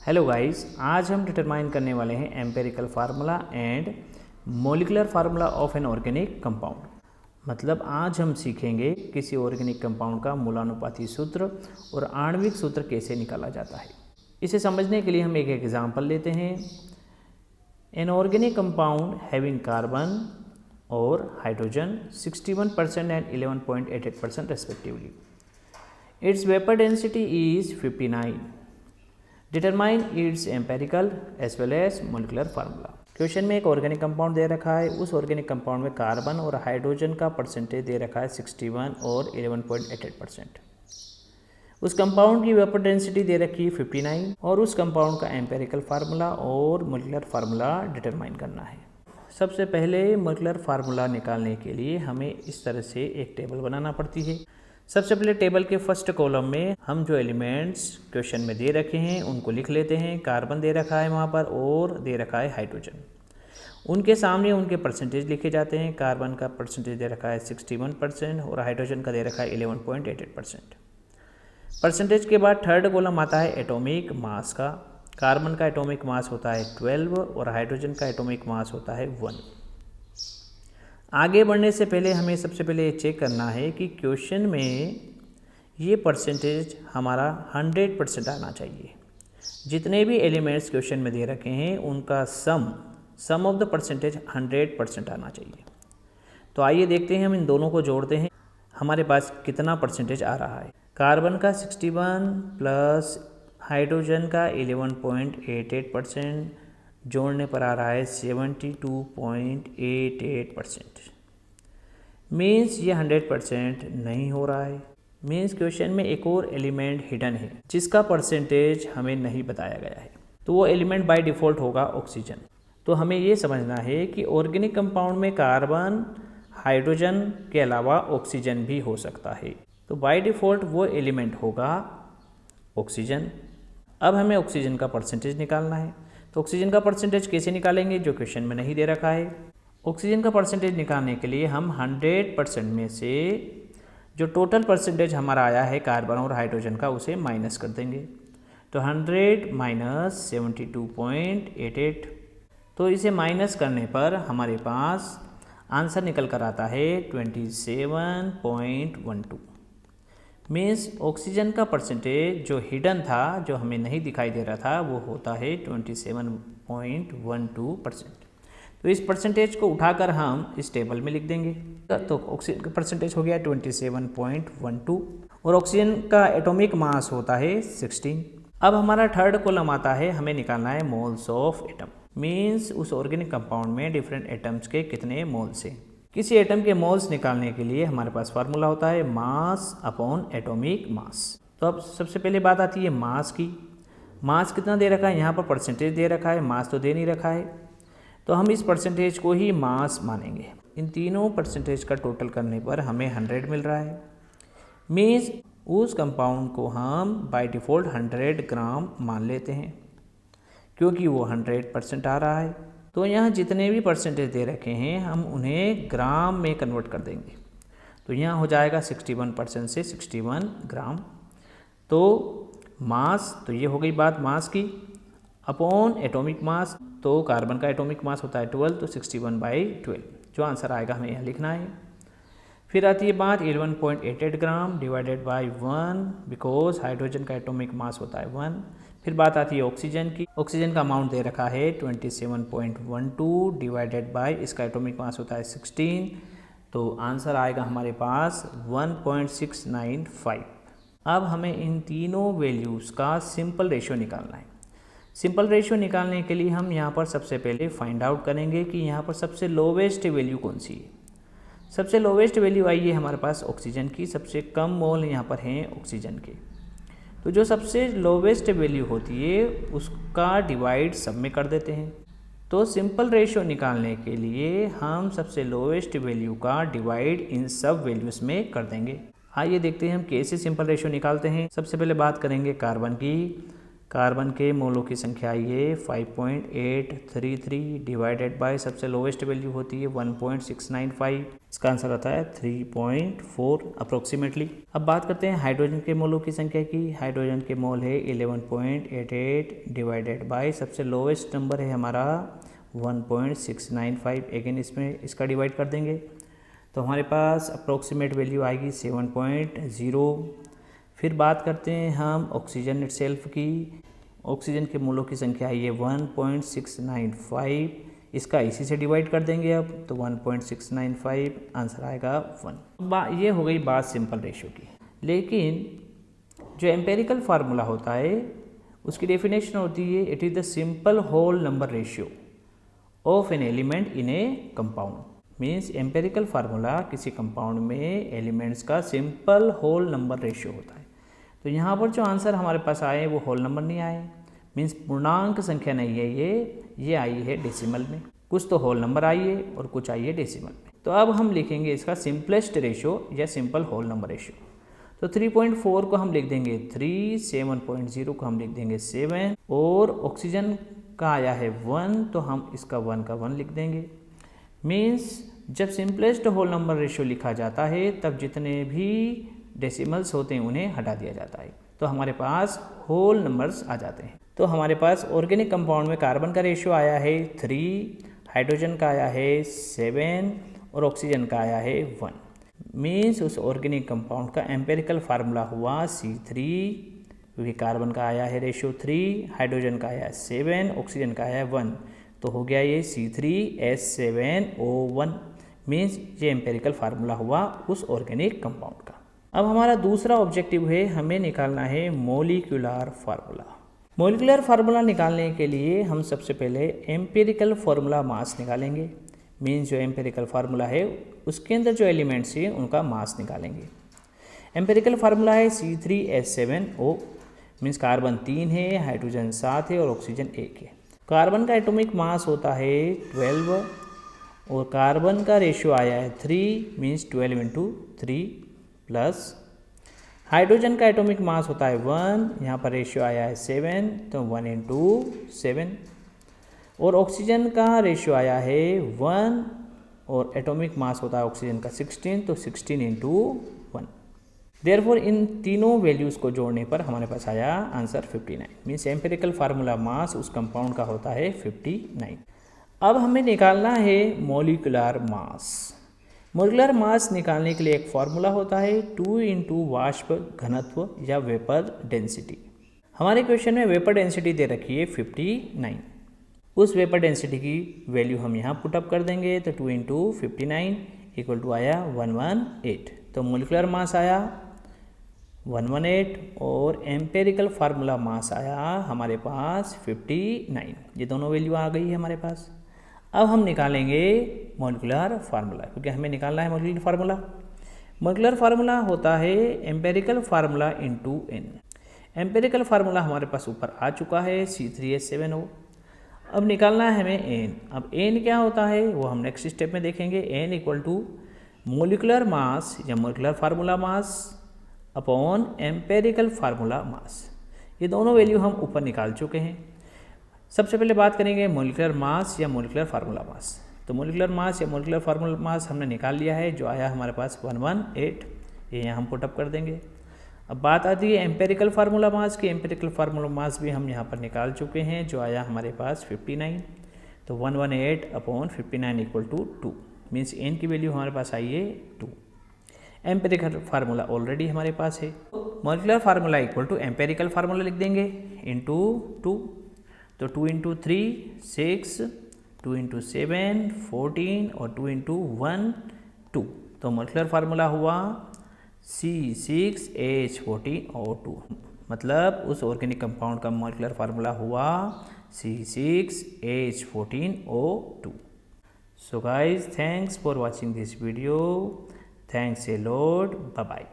Hello guys, आज हम determine करने वाले हैं empirical formula and molecular formula of N organic compound. मतलब आज हम सीखेंगे किसी ऑर्गेनिक कंपाउंड का मूलानुपाती सूत्र और आणविक सूत्र कैसे निकाला जाता है। इसे समझने के लिए हम एक एग्जांपल लेते हैं। An organic compound having carbon और hydrogen 61% and 11.88% respectively. Its vapour density is 59। Determine its empirical as well as molecular formula. Question में एक ऑर्गेनिक कंपाउंड दे रखा है। उस ऑर्गेनिक कंपाउंड में कार्बन और हाइड्रोजन का परसेंटेज दे रखा है 61 और 11.88%। उस कंपाउंड की वेपर डेंसिटी दे रखी है 59 और उस कंपाउंड का एम्पेरिकल फार्मूला और मोलिकुलर फार्मूला डिटरमाइन करना है। सबसे पहले मोलिकुलर फार्मूला निकालने के लिए हमें इस तरह से एक टेबल बनाना पड़ती है। सबसे पहले टेबल के फर्स्ट कॉलम में हम जो एलिमेंट्स क्वेश्चन में दे रखे हैं उनको लिख लेते हैं। कार्बन दे रखा है वहाँ पर और दे रखा है हाइड्रोजन। उनके सामने उनके परसेंटेज लिखे जाते हैं। कार्बन का परसेंटेज दे रखा है 61% और हाइड्रोजन का दे रखा है 11.88%। परसेंटेज के बाद थर्ड कॉलम आता है एटॉमिक मास का। कार्बन का एटॉमिक मास होता है 12 और हाइड्रोजन का एटॉमिक मास होता है 1। आगे बढ़ने से पहले हमें सबसे पहले ये चेक करना है कि क्वेश्चन में ये परसेंटेज हमारा 100% आना चाहिए। जितने भी एलिमेंट्स क्वेश्चन में दे रखे हैं उनका सम ऑफ द परसेंटेज 100% आना चाहिए। तो आइए देखते हैं, हम इन दोनों को जोड़ते हैं। हमारे पास कितना परसेंटेज आ रहा है। कार्बन का 61 प्लस हाइड्रोजन का 11.88% जोड़ने पर आ रहा है 72.88%। मीन्स ये 100% नहीं हो रहा है। मीन्स क्वेश्चन में एक और एलिमेंट हिडन है जिसका परसेंटेज हमें नहीं बताया गया है। तो वो एलिमेंट बाय डिफ़ॉल्ट होगा ऑक्सीजन। तो हमें ये समझना है कि ऑर्गेनिक कंपाउंड में कार्बन हाइड्रोजन के अलावा ऑक्सीजन भी हो सकता है। तो बाय डिफ़ॉल्ट वो एलिमेंट होगा ऑक्सीजन। अब हमें ऑक्सीजन का परसेंटेज निकालना है। तो ऑक्सीजन का परसेंटेज कैसे निकालेंगे जो क्वेश्चन में नहीं दे रखा है। ऑक्सीजन का परसेंटेज निकालने के लिए हम 100% में से जो टोटल परसेंटेज हमारा आया है कार्बन और हाइड्रोजन का उसे माइनस कर देंगे। तो 100 माइनस 72.88। तो इसे माइनस करने पर हमारे पास आंसर निकल कर आता है 27.12। मीन्स ऑक्सीजन का परसेंटेज जो हिडन था, जो हमें नहीं दिखाई दे रहा था, वो होता है 27.12%। तो इस परसेंटेज को उठाकर हम इस टेबल में लिख देंगे। तो ऑक्सीजन का परसेंटेज हो गया 27.12 और ऑक्सीजन का एटॉमिक मास होता है 16। अब हमारा थर्ड कॉलम आता है, हमें निकालना है मोल्स ऑफ एटम। मीन्स उस ऑर्गेनिक कंपाउंड में डिफरेंट एटम्स के कितने मोल्स हैं। किसी एटम के मोल्स निकालने के लिए हमारे पास फार्मूला होता है मास अपॉन एटॉमिक मास। तो अब सबसे पहले बात आती है मास की। मास कितना दे रखा है, यहाँ पर परसेंटेज दे रखा है, मास तो दे नहीं रखा है। तो हम इस परसेंटेज को ही मास मानेंगे। इन तीनों परसेंटेज का टोटल करने पर हमें 100 मिल रहा है। मीन्स उस कंपाउंड को हम बाय डिफ़ॉल्ट 100 ग्राम मान लेते हैं क्योंकि वो 100% आ रहा है। तो यहाँ जितने भी परसेंटेज दे रखे हैं हम उन्हें ग्राम में कन्वर्ट कर देंगे। तो यहाँ हो जाएगा 61% से 61 ग्राम। तो मास, तो ये हो गई बात मास की। अपॉन एटॉमिक मास, तो कार्बन का एटॉमिक मास होता है 12, तो 61/12 जो आंसर आएगा हमें यहाँ लिखना है। फिर आती है बात 11.88 gram divided by 1 because hydrogen का एटॉमिक मास होता है 1। फिर बात आती है ऑक्सीजन की। ऑक्सीजन का अमाउंट दे रखा है 27.12 डिवाइडेड बाय इसका एटॉमिक मास होता है 16। तो आंसर आएगा हमारे पास 1.695। अब हमें इन तीनों वैल्यूज़ का सिंपल रेशियो निकालना है। सिंपल रेशियो निकालने के लिए हम यहाँ पर सबसे पहले फाइंड आउट करेंगे कि यहाँ पर सबसे लोवेस्ट वैल्यू कौन सी है। सबसे लोवेस्ट वैल्यू आई है हमारे पास ऑक्सीजन की। सबसे कम मोल यहाँ पर हैं ऑक्सीजन के। तो जो सबसे लोवेस्ट वैल्यू होती है उसका डिवाइड सब में कर देते हैं। तो सिंपल रेशियो निकालने के लिए हम सबसे लोवेस्ट वैल्यू का डिवाइड इन सब वैल्यूज़ में कर देंगे। आइए देखते हैं हम कैसे सिंपल रेशियो निकालते हैं। सबसे पहले बात करेंगे कार्बन की। कार्बन के मोलों की संख्या आई है 5.833 डिवाइडेड बाय सबसे लोवेस्ट वैल्यू होती है 1.695। इसका आंसर आता है 3.4 अप्रोक्सीमेटली। अब बात करते हैं हाइड्रोजन के मोलों की संख्या की। हाइड्रोजन के मोल है 11.88 डिवाइडेड बाय सबसे लोवेस्ट नंबर है हमारा 1.695। अगेन इसमें इसका डिवाइड कर देंगे तो हमारे पास अप्रोक्सीमेट वैल्यू आएगी 7.0। फिर बात करते हैं हम ऑक्सीजन इटसेल्फ की। ऑक्सीजन के मोलों की संख्या है 1.695। इसका इसी से डिवाइड कर देंगे अब तो 1.695 आंसर आएगा 1। ये हो गई बात सिंपल रेशियो की। लेकिन जो एम्पेरिकल फार्मूला होता है उसकी डेफिनेशन होती है it is the simple whole number ratio of an element in a compound. Means empirical formula किसी कंपाउंड में एलिमेंट्स का सिंपल होल नंबर रेशियो होता है। तो यहाँ पर जो आंसर हमारे पास आए वो होल नंबर नहीं आए, मीन्स पूर्णांक संख्या नहीं है, ये आई है डेसिमल में। कुछ तो होल नंबर आई है और कुछ आई है डेसिमल में। तो अब हम लिखेंगे इसका सिंपलेस्ट रेशियो या सिंपल होल नंबर रेशियो। तो 3.4 को हम लिख देंगे 3, 7.0 को हम लिख देंगे 7 और ऑक्सीजन का आया है 1 तो हम इसका 1 का 1 लिख देंगे। मीन्स जब सिंपलेस्ट होल नंबर रेशियो लिखा जाता है तब जितने भी डेसिमल्स होते हैं उन्हें हटा दिया जाता है तो हमारे पास होल नंबर्स आ जाते हैं। तो हमारे पास ऑर्गेनिक कंपाउंड में कार्बन का रेशियो आया है 3, हाइड्रोजन का आया है 7 और ऑक्सीजन का आया है 1। मीन्स उस ऑर्गेनिक कंपाउंड का एम्पेरिकल फार्मूला हुआ C3, क्योंकि कार्बन का आया है रेशियो 3, हाइड्रोजन का आया है 7, ऑक्सीजन का आया है 1, तो हो गया ये C3H7O1। मीन्स ये एम्पेरिकल फार्मूला हुआ उस ऑर्गेनिक कंपाउंड का। अब हमारा दूसरा ऑब्जेक्टिव है, हमें निकालना है मोलिकुलर फार्मूला। मोलिकुलर फार्मूला निकालने के लिए हम सबसे पहले एम्पेरिकल फार्मूला मास निकालेंगे। मीन्स जो एम्पेरिकल फार्मूला है उसके अंदर जो एलिमेंट्स हैं उनका मास निकालेंगे। एम्पेरिकल फार्मूला है C3H7O। मीन्स कार्बन 3 है, हाइड्रोजन 7 है और ऑक्सीजन 1 है। कार्बन का एटॉमिक मास होता है 12 और कार्बन का रेशियो आया है 3, मीन्स 12 × 3 प्लस हाइड्रोजन का एटॉमिक मास होता है 1, यहाँ पर रेशियो आया है 7 तो 1 × 7 और ऑक्सीजन का रेशियो आया है 1 और एटॉमिक मास होता है ऑक्सीजन का 16 तो 16 × 1। देयरफॉर इन तीनों वैल्यूज़ को जोड़ने पर हमारे पास आया आंसर 59। मीन्स एम्पेरिकल फार्मूला मास उस कंपाउंड का होता है 59। अब हमें निकालना है मोलिकुलर मास। मोलिकुलर मास निकालने के लिए एक फार्मूला होता है 2 × वाष्प घनत्व या वेपर डेंसिटी। हमारे क्वेश्चन में वेपर डेंसिटी दे रखी है 59। उस वेपर डेंसिटी की वैल्यू हम यहाँ पुटअप कर देंगे तो 2 × 59 इक्वल टू आया 118। तो मोलिकुलर मास आया 118 और एम्पेरिकल फार्मूला मास आया हमारे पास 59। ये दोनों वैल्यू आ गई है हमारे पास। अब हम निकालेंगे मोलिकुलर फार्मूला, क्योंकि हमें निकालना है मोलिकुलर फार्मूला। मोलिकुलर फार्मूला होता है empirical formula × n। Empirical formula हमारे पास ऊपर आ चुका है C3H7O। अब निकालना है हमें n। अब n क्या होता है वो हम नेक्स्ट स्टेप में देखेंगे। n equal to molecular mass या molecular formula mass upon empirical formula mass. ये दोनों वैल्यू हम ऊपर निकाल चुके हैं। सबसे पहले बात करेंगे मोलिकुलर मास या मोलिकुलर फार्मूला मास। तो मोलिकुलर मास या मोलिकुलर फार्मूला मास हमने निकाल लिया है, जो आया हमारे पास 118। ये यहाँ हम पुटअप कर देंगे। अब बात आती है एम्पेरिकल फार्मूला मास की। एम्पेरिकल फार्मूला मास भी हम यहाँ पर निकाल चुके हैं, जो आया हमारे पास 59। तो 118 upon 59 equal to 2। Means n की वैल्यू हमारे पास आई है 2। एम्पेरिकल फार्मूला ऑलरेडी हमारे पास है। Molecular formula equal to empirical formula लिख देंगे इंटू 2। तो 2 × 3 6, 2 × 7 14 और 2 × 1 2। तो मोलिकुलर फार्मूला हुआ C6H14O2। मतलब उस ऑर्गेनिक कंपाउंड का मोलिकुलर फार्मूला हुआ C6H14O2। So guys, thanks for watching this video. Thanks a lot. Bye bye.